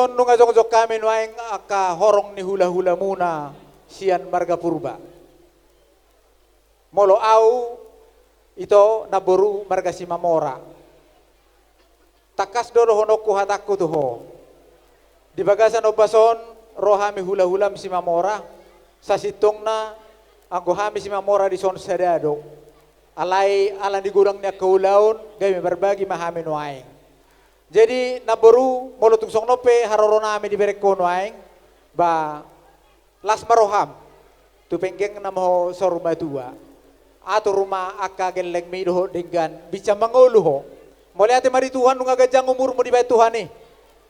Ison nung ajok-ajok kami nuaing aka horong ni hula-hula muna sian marga purba. Molo au ito naboru marga si Mamora. Takas doro honokku hataku tuho. Di bagasan obason rohami hula-hulam si Mamora. Sa sitong na anggo hami si Mamora di son sadado. Alay alan di gurang niya kaulaon gami berbagi mahami nuaing. Jadi naboru molo tugsong nope haroro nami di bereko nuaing ba las maroham tu penggeng namo soruma tua atau rumah akka geleng mido dengan bica mangoluho mulai ate mari Tuhan nunga gajang umur mo di bay Tuhan ni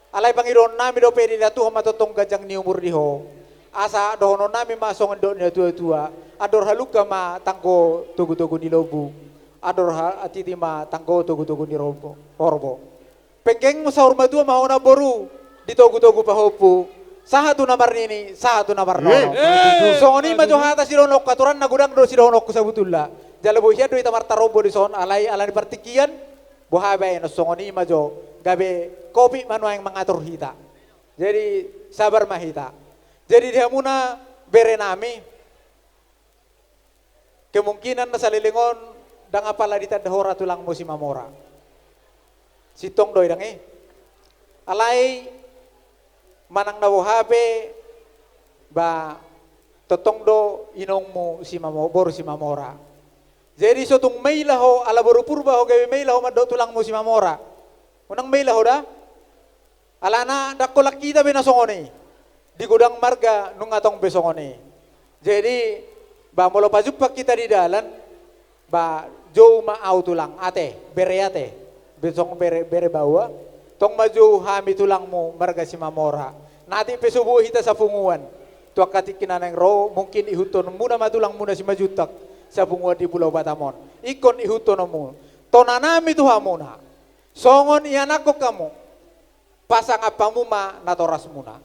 alay pangiron nami do pedi na Tuhan matotong gajang ni umur diho asa dohono nami masong ndo ni tua ador haluka ma tanggo tugu-tugu ni lobu ador atiti ma tanggo tugu-tugu ni robo orbo penggeng sa urma tua mau na boru di togu-togu pahopu satu namar nini satu namar nono so oni majo hata si ronok katuran na gudang do si ronok ku sabutulla jala bohia do itamar tarobo di son alai alani partikian bohabe no so oni majo gabe kopi manu yang mengatur hita jadi sabar mahita jadi dia muna berenami kemungkinan na salilingon dang apala ditadhora tulang mo si Mamora sitong doi dangi alai manang nawohabe ba totong do inong mo si Mamora jadi sotung may laho ala boru purba ho gawe may laho maddo tulang mo si Mamora unang may laho da ala na dakko lakita binasongoni di gudang marga nung atong besongoni jadi ba molo pajupak kita di dalan ba jo maaw tulang ate bereate besong bere bawa tong maju hami tulang mo marga si Mamora nati pesubu hita sa punguan tuak katik kinanang ro mungkin ihuton muna matulang muna si majutak sa punguan di Pulau Batamon ikon ihuton mo tonanami tuha muna songon iyanak ko kamu pasang apa muma natoras muna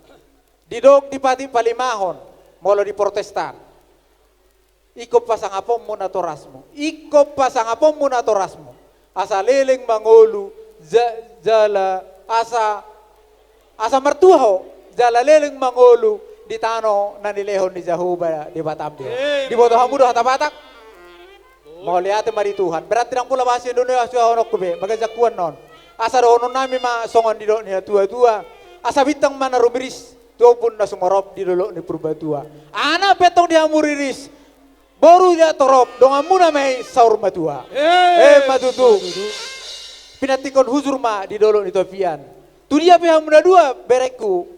didog di pati palimahon molo di Protestan iko pasang apa mo natorasmo iko pasang apa mo natorasmo asa leleng mangolu jala asa mertuho jala leleng mangolu di tano nanilehon ni Jahuba di Batam dia di boto hamudo hata batak mau lihat mari Tuhan berarti nang pula bahasa Indonesia honok kube magajak kuan non asa dohonon nami ma songon di donya tua asa bitang mana rumiris tuh pun na sumorop di dolo ni purba tua ana petong dia muriris boru dia torop donga muna mai saur matua matutu pinatikon huzur ma di dolo ni topian tu dia pihak muna dua bereku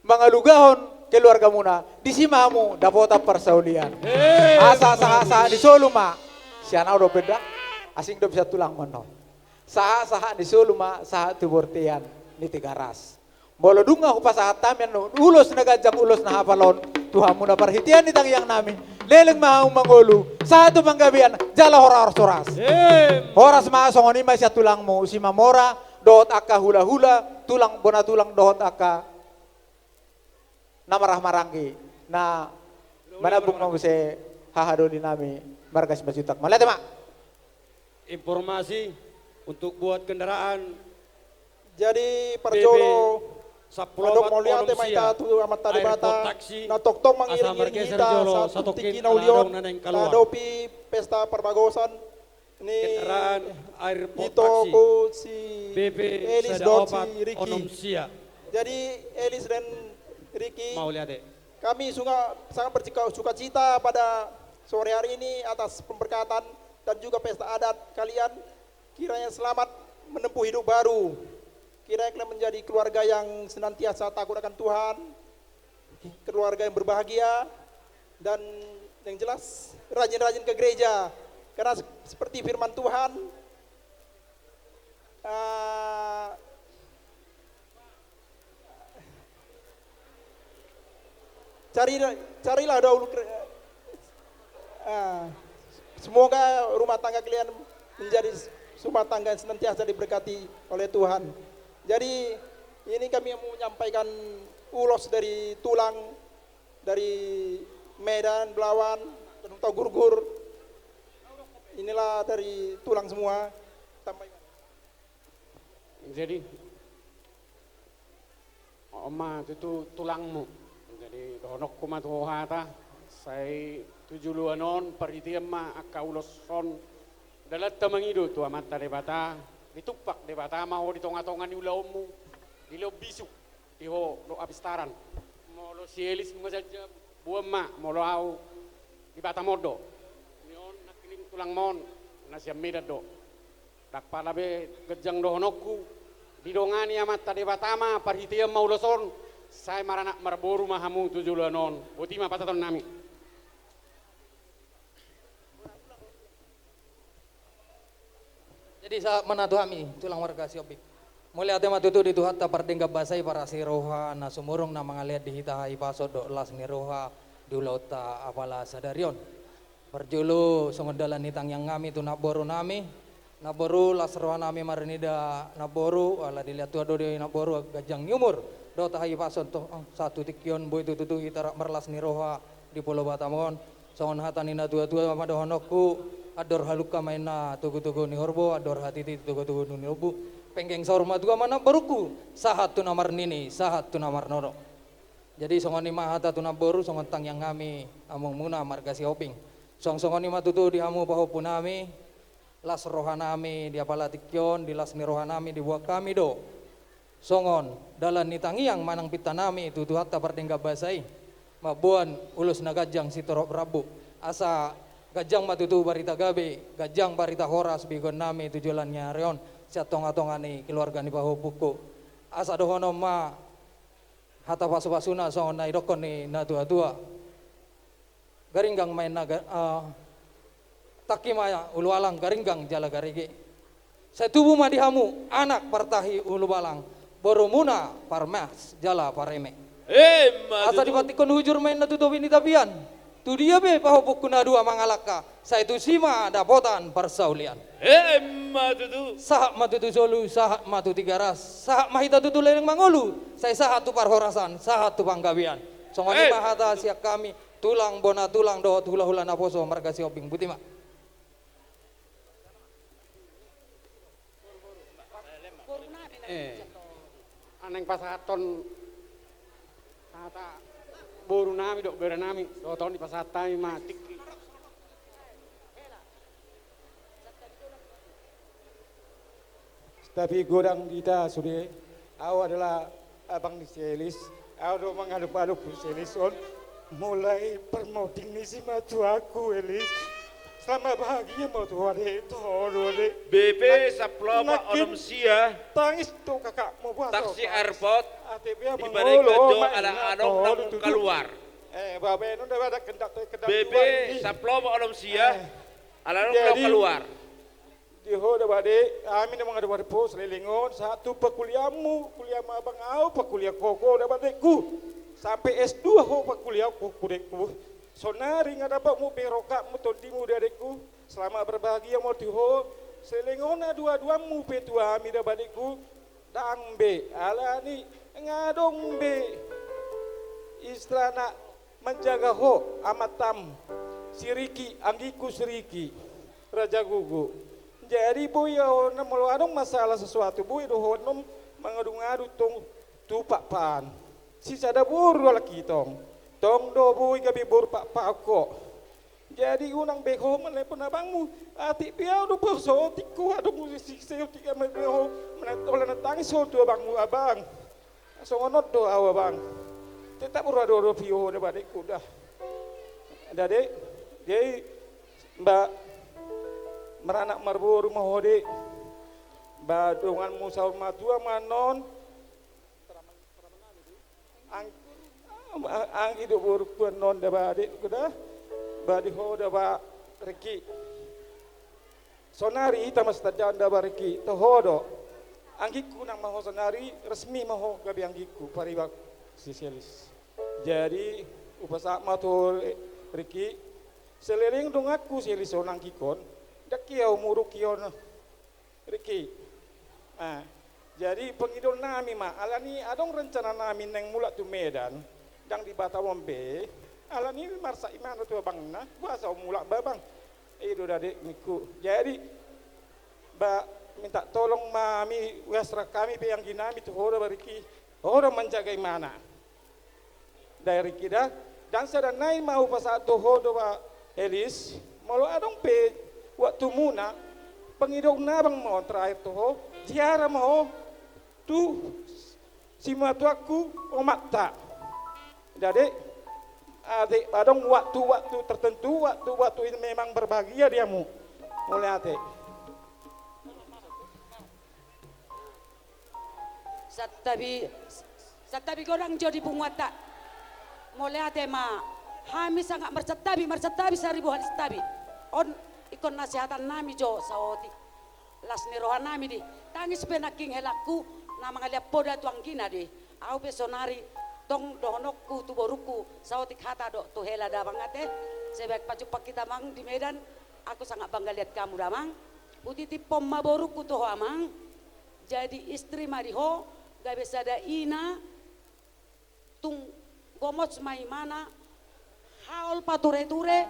mangalugahon keluarga muna di simamu dapota persaulian asa di solo ma siana udah beda asing do bisa tulang mono saha di solo ma saha tu bortean ni tigaras bolo dunga ko pasahat tamen ulos na gajang ulos na hapalon Tuhan muna perhatian ni tang yang namin leleng mau mangolu satu panggabian jala horas horas ma songoni ma sia tulang mo si Mamora dohot aka hula-hula tulang bona tulang dohot aka namarah maranggi na manabung nang se hahadoli nami margas majutak malate mak informasi untuk buat kendaraan jadi perjolo Adok mau lihat tema ita tu amat tadi bata na toktok mangiring kita satu tiki naulion adopi pesta perbagosan ni kendaraan air itu ku si BP Elis dot si Ricky jadi Elis dan Ricky mau lihat kami sangat bersuka cita pada sore hari ini atas pemberkatan dan juga pesta adat kalian kiranya selamat menempuh hidup baru. Kira-kira menjadi keluarga yang senantiasa takut akan Tuhan, keluarga yang berbahagia, dan yang jelas rajin-rajin ke gereja. Karena seperti firman Tuhan, carilah dahulu. Semoga rumah tangga kalian menjadi rumah tangga yang senantiasa diberkati oleh Tuhan. Jadi ini kami mau menyampaikan ulos dari tulang dari Medan, Belawan, dan Gurgur. Inilah dari tulang semua. Jadi oma itu tulangmu. Jadi donok kuma hata saya 7 non paritiam ma akauloson dalat tamangido tu amat debata ditupak debata mau di tonga-tonga ni ulaumu di lo bisu di ho lo apistaran mo lo sielis mo saja buam ma mo lo au di bata modo nion nakiling tulang mon nasiam medan do dak palabe gejang do honokku di dongani amat debatama paritiam mau loson saya maranak marboru mahamu 7 non botima pataton nami. Jadi sa manatu kami tulang warga Siopik. Mulai ate matutu di tuhat ta pardengga basai para siroha na sumurong na mga liat di hitahay pasod do las ni roha di ulauta apala sadarion. Perjulu songodalan nitang yang ngami tu naboru nami. Naboru las roha nami marinida naboru ala dilihat tu ado di naboru gajang nyumur. Do tahay pasod to satu tikyon boy tututu hitara merlas ni roha di Pulau Batamon. Songon hatanina tua-tua madohonokku ador haluka maina tugu-tugu ni horbo ador hatiti tugu-tugu ni horbo penggeng sorma juga mana baruku sahat tu namar nini sahat tu namar nono jadi songoni mahata tu naboru songon tang yang kami among muna marga Sioping songoni matutu di hamu bahu punami las rohanami di apalatikyon di las ni rohanami di buah kami do songon dalan ni tangiang manang pitanami tutu hatta pardengga basai mabuan ulus nagajang sitorok rabu asa gajang matutu barita gabe, gajang barita horas bigon nami tujulannya reon siat tonga-tonga ni keluarga ni bahu buku asa dohono ma hata pasu-pasuna songon na idokon ni na tua-tua garinggang main naga takimaya ulu alang garinggang jala garigi saya tubuh madihamu anak partahi ulu balang borumuna parmas jala pareme asa dibatikon hujur main na tutubi ni tabian tu dia be pahopuk kuna dua mangalaka saya itu sima dapotan persaulian Matutu sahak matutu solu sahak matu tiga ras sahak mahita tutu leleng mangolu saya sahak tu parhorasan sahak tu panggabian songoni mahata siak kami tulang bona tulang do hula-hula naposo marga Sioping butima Aneng pasaton kata boru nami dok bera nami tahun di pasatami matik tapi godang kita sudah aku adalah abang di Selis aku mengaduk-aduk di Selis on mulai promoting ni si matu aku Elis selama bahagia mau tuh ada BP saploma onom sia tangis tuh kakak mau buat taksi airport ATP dibalik do ala anong nang keluar babe nu udah ada kendak BP saploma onom sia ala nang keluar di hoda bade amin emang ada bade pos lelingon satu pakuliamu kuliah abang au pakuliah koko udah badeku sampai S2 ho pakuliah koko deku sonari nggak dapat mu beroka mu tondimu dadekku selama berbahagia mau tiho selengona dua-dua mu petua mi dabadekku dambe alani ngadong be istrana menjaga ho amatam siriki anggiku siriki raja gugu jadi boy na mau adong masalah sesuatu boy do honom mangadu-ngadu tong tupak pan sisa ada buru lagi tong do boy gabi bor pak kok jadi unang beko melepon abangmu ati piau do poso tiku ado musisi seo tiga meho menatola natangis so tu abangmu abang so ngonot do aw abang tetap uro do pio de badekku dah dade jadi mbak meranak marbor mahode badongan musaur matua manon ang hidup buruk non da bade kuda badi ho da ba reki sonari tamas tajan da bareki to hodo anggiku nang maho sonari resmi maho gabi anggiku pariwak sisialis jadi upasa mato reki selering dong aku sialis onang kikon dak kiau muruk kion reki jadi pengidol nami ma alani adong rencana nami neng mulak tu Medan dang di Batamon be alani marsa iman tu bang na kuasa mulak babang do dade miku jadi ba minta tolong mami wasra kami pe yang ginami tu hoda bariki orang menjaga mana dari kita dan sedang naik mau pasal toho doa Elis malu adong pe waktu muna pengidong nabang mau terakhir toho tiara mau tu si matuaku omat tak jadi adik adong waktu-waktu tertentu waktu-waktu ini memang berbahagia diamu mulai adik satabi gorang jodi bungwata mulai tema kami sangat mercetabi seribu hari setabi on ikon nasihatan nami jo sawoti lasni rohan nami di tangis penaking helaku nama ngalia poda tuang gina di au besonari tong dohonokku tu boruku sawoti kata do tu hela dabang ate sebab pacu kita mang di Medan aku sangat bangga lihat kamu damang utiti pomma boruku tu amang jadi istri mariho gabe sada ina tung gomos mai mana haul pature-ture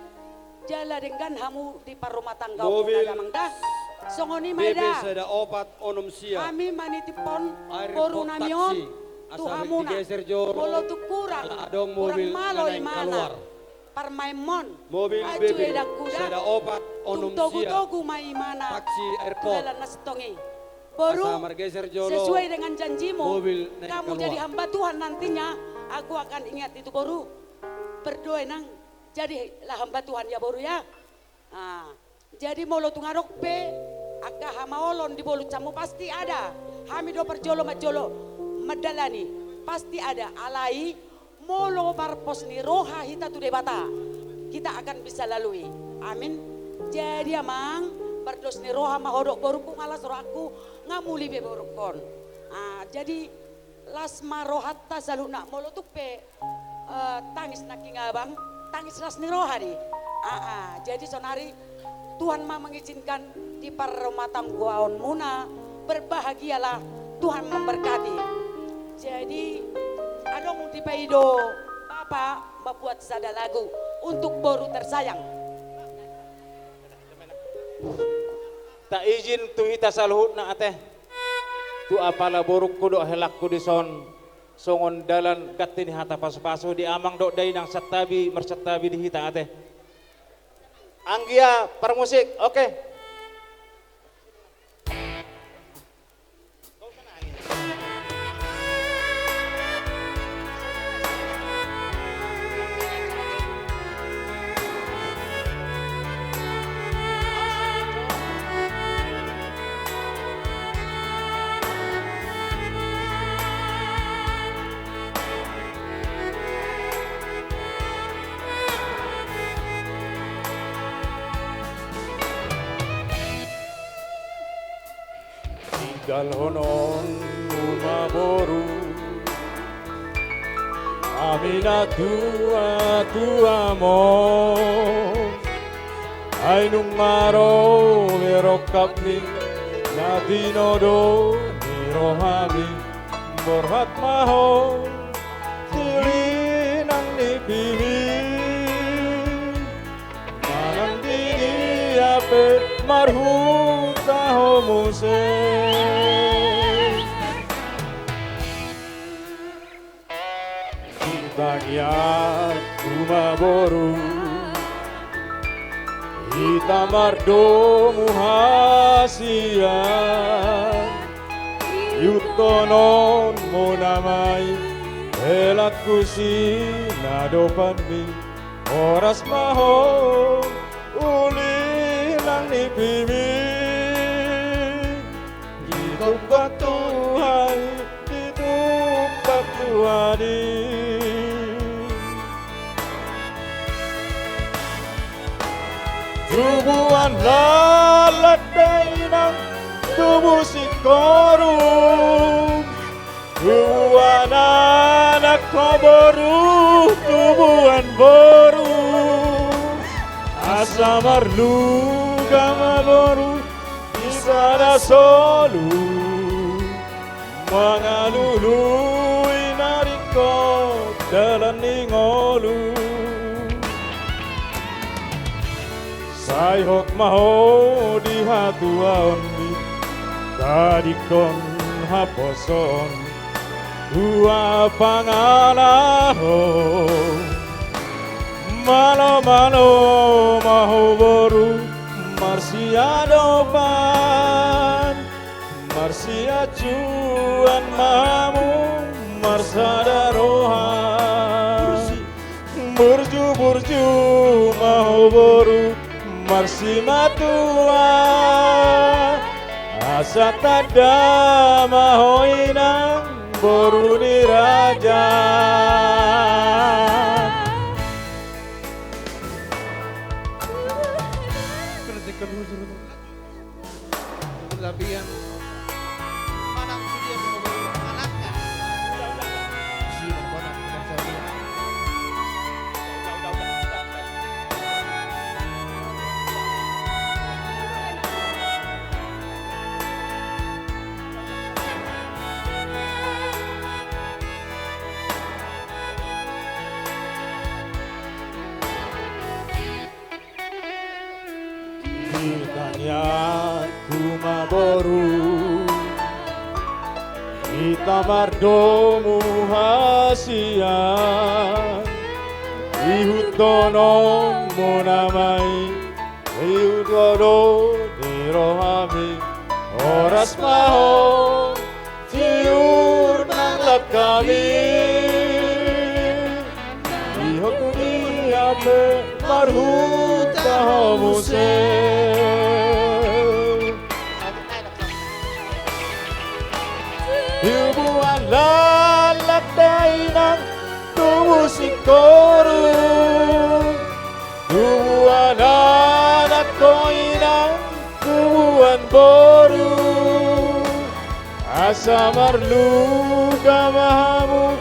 jala dengan hamu di parumah tangga mobil damang dah songoni bebe maida sada opat onom sia kami manitipon air boru pot namion taksi tu asal hamuna digeser joro bolo tu kurang adong mobil malo nanaing imana keluar parmaimon mobil aju bebe edak kuda sada opat onom sia togu-togu mai mana taksi airport kudalan nastongi baru asal margeser jolo sesuai dengan janjimu mobil naik kamu keluar. jadi hamba Tuhan nantinya aku akan ingat itu baru berdoa nang jadilah hamba Tuhan ya baru ya jadi molo tungarok pe aka hamaolon di bolu camu pasti ada hamido perjolo majolo madalani pasti ada alai molo barpos ni roha hita tu debata kita akan bisa lalui amin jadi amang berdos ni roha mahodok boruku ngalas rohaku ngamuli be borukon jadi lasma rohatta saluna molo tupe tangis naking abang tangis las ni roha di jadi sonari Tuhan ma mengizinkan di rumah tangguaon muna berbahagialah Tuhan memberkati jadi adong di paido Bapak membuat sada lagu untuk boru tersayang tak izin tu hita saluhut na ate tu apala boruk kudo helak kudison songon dalan gatin hata pasu-pasu di amang dok day nang satabi mersatabi di hita ate Anggia permusik oke Dalhonon umaboru Amina tua mo Ainung maro merokapni Nadinodo nirohami Borhat maho Tilinang nipimi Manang dini ape marhuta homose Bagian rumah boru Itamardo muhasian Yutonon monamai Elakku sinadopanmi Oras maho ulilang nipimi Gitumpak Tuhan Gitumpak Tuhani Tubuhan lalatay ng tubuh si korum Tubuhan anak ko boru Tubuhan boru Asa marluga maboru Isa na solu Mga luluy na rikot Dalan ningolu Sayhok maho di hatuan di Tadikon haposon tua pangalaho malo-malo mahu boru marsia dopan marsia cuan mamu marsada rohan burju-burju mahu boru marsi matua asa tada mahu inang boru di raja Labian. Manang sudia mengobrol anaknya. Si mana bukan saya. Kitanya kuma boru kita mardomu hasian ihutono monamai ihutono dirohami oras maho tiur nang lakami ihokuni ape marhuta homuse Ibuan lalak dainang tumusik koru Tubuan anak koinang tubuan boru Asa marlu kamahamu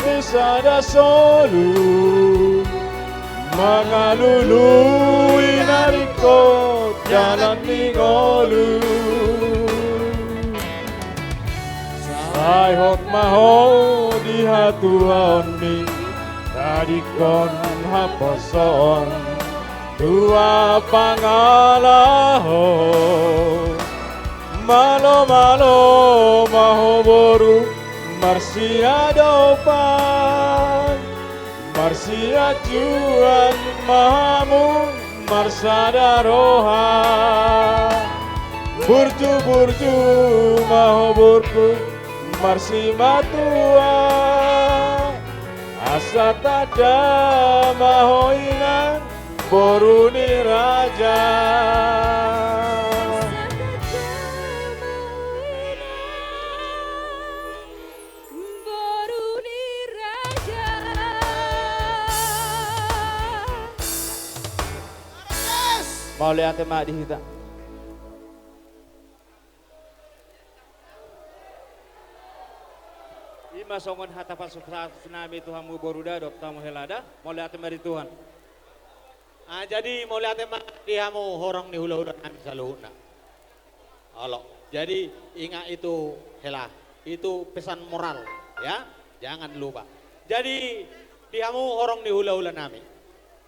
bisada solu Mangalului nariko jalan ningolu Sayhok maho di hatuan mi Tadikon haposon Tua pangalaho Malo-malo maho boru Marsia dopan Marsia juan mahamu Marsada rohan Burju-burju maho burku marsi matua asa tada maho inang boru ni raja mau lihat mak dihita masongon hatapan sukses nami Tuhanmu boruda dok tamu helada mau lihat mari Tuhan jadi mau lihat dihamu horong ni hula-hula nami saluhuna halo jadi ingat itu hela itu pesan moral ya jangan lupa jadi dihamu horong ni hula-hula nami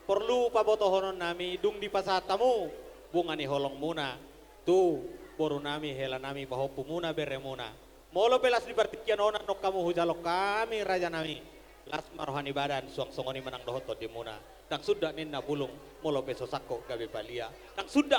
perlu pabotohonon nami dung di pasatamu bunga ni holong muna tu boru nami hela nami bahopu muna beremuna Molo pelas di partikian onak nok kamu hujalok kami raja nami las marohani badan suang songoni menang dohoto di muna dan sudah ninna bulung molo pe sosako gabe palia dan sudah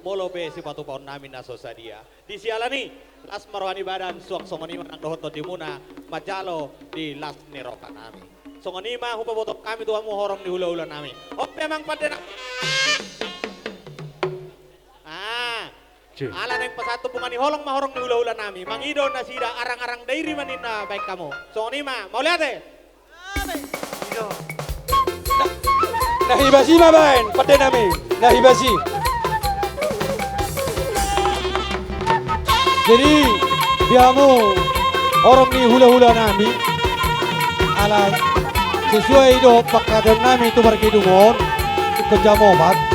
molo pe sipatu paun nami naso sadia di sialani las marohani badan suang songoni menang dohoto di muna majalo di las neroka nami songoni mah hupabotok kami tuamu horong di hula-hula nami memang pada Ala neng pasatu bunga ni holong mahorong ni hula-hula nami mangido na sida arang-arang dairi manina baik kamu so ni ma mau lihat Nahibasi mabain pada nami nahibasi. Jadi diamu orang ni hula-hula nami ala sesuai do pakadam nami tu berkidungon kerja mobat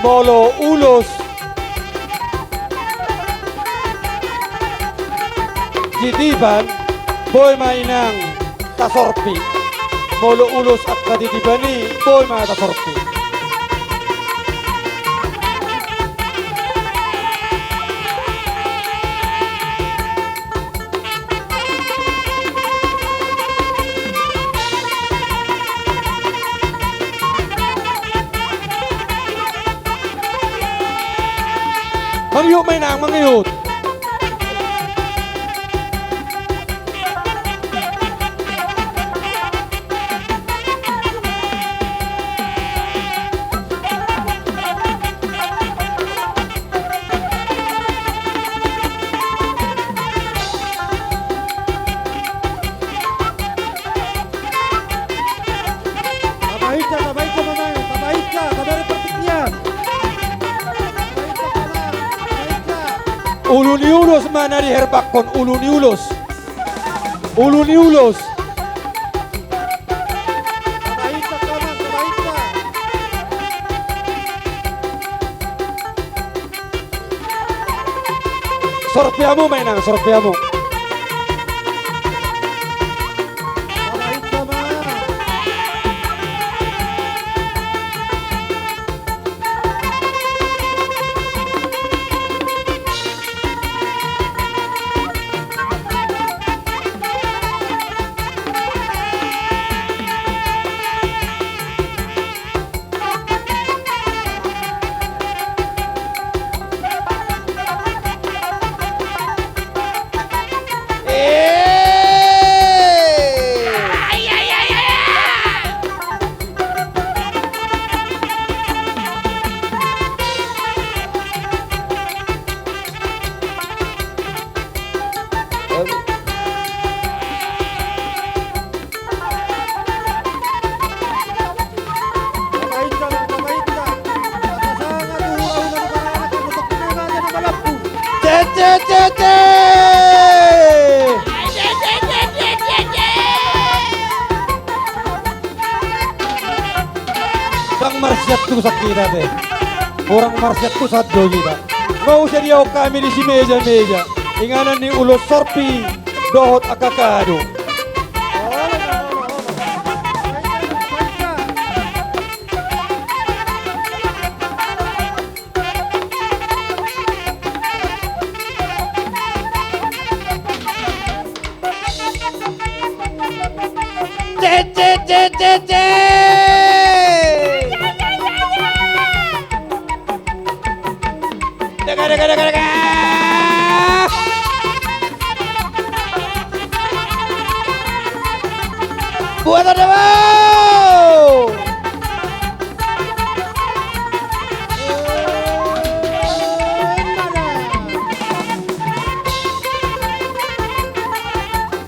Molo Ulos Jitiban boy mainang tasorpi. Molo Ulos at kaditibani boy mga tasorpi. Mangyut may nang mangyut. Uluni ulos mana di herbakon uluni ulos. Uluni ulos. Sorpiamu mainang sorpiamu. Bang marsiat tu sakira deh. Orang marsiat tu saddo kita. Mau sedia kami di si meja-meja. Inganan ni ulos sorpi dohot akakado. Buat ada mau.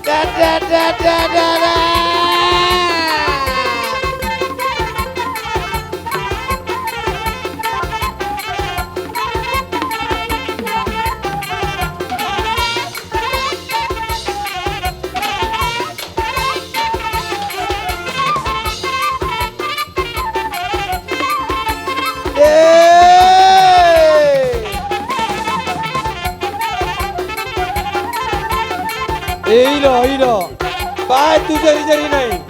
Da. Ilo. Baik tu jari-jari naik.